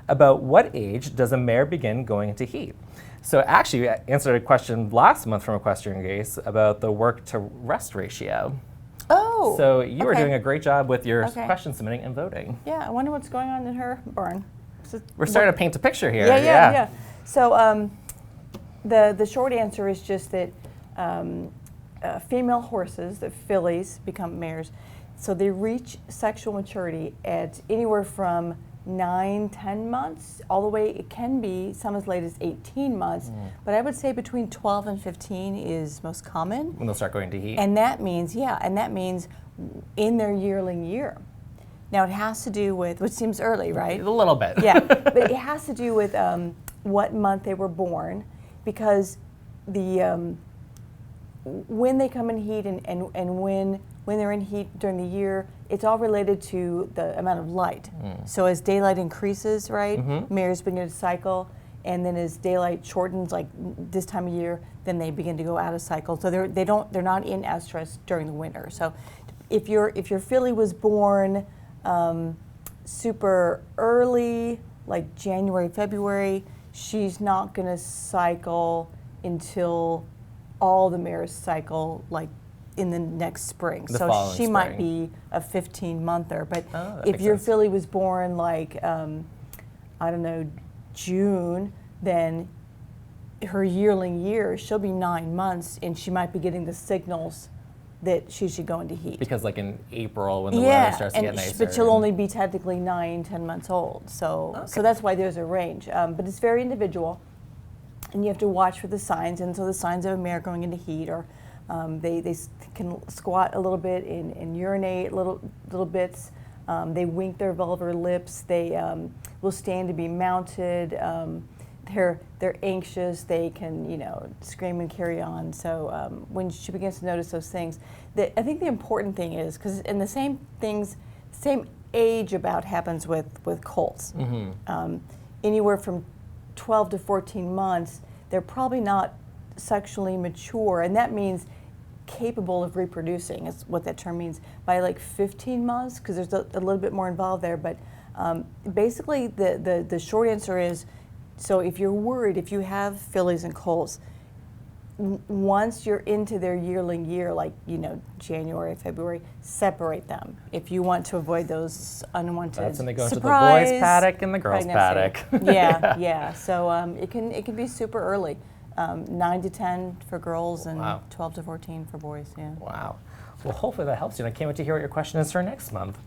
about what age does a mare begin going into heat? So actually, we answered a question last month from Equestrian Grace about the work to rest ratio. Oh. So you are okay. doing a great job with your Okay. question submitting and voting. Yeah, I wonder what's going on in her barn. We're starting to paint a picture here. Yeah. So the short answer is just that female horses, the fillies, become mares. So they reach sexual maturity at anywhere from 9-10 months, all the way, it can be some as late as 18 months, but I would say between 12 and 15 is most common. When they'll start going to heat. And that means, in their yearling year. Now it has to do with, which seems early, right? A little bit. Yeah, but it has to do with what month they were born, because the when they come in heat and when they're in heat during the year, it's all related to the amount of light. So as daylight increases, right, mares begin to cycle, and then as daylight shortens, like this time of year, then they begin to go out of cycle. So they're not in estrus during the winter. So if your filly was born super early, like January, February, she's not going to cycle until all the mares cycle, like in the next spring. So she might be a 15-monther. But if your filly was born like, I don't know, June, then her yearling year, she'll be 9 months, and she might be getting the signals that she should go into heat. Because like in April when the weather starts to get nicer. But she'll only be technically 9-10 months old. So that's why there's a range. But it's very individual, and you have to watch for the signs. And so the signs of a mare going into heat are they can squat a little bit and urinate little bits. They wink their vulvar lips. They will stand to be mounted. They're anxious. They can scream and carry on. So when she begins to notice those things, I think the important thing is, because in the same age about happens with colts. Anywhere from 12 to 14 months, they're probably not sexually mature, and that means capable of reproducing is what that term means, by like 15 months, because there's a little bit more involved there. But basically the short answer is, so if you're worried, if you have fillies and colts, once you're into their yearling year, like January, February, separate them if you want to avoid those unwanted That's when they go into the surprise boys' paddock and the girls' pregnancy. paddock. Yeah. So it can be super early, 9 to 10 for girls and 12 to 14 for boys. Yeah. Wow. Well, hopefully that helps you. And I can't wait to hear what your question is for next month.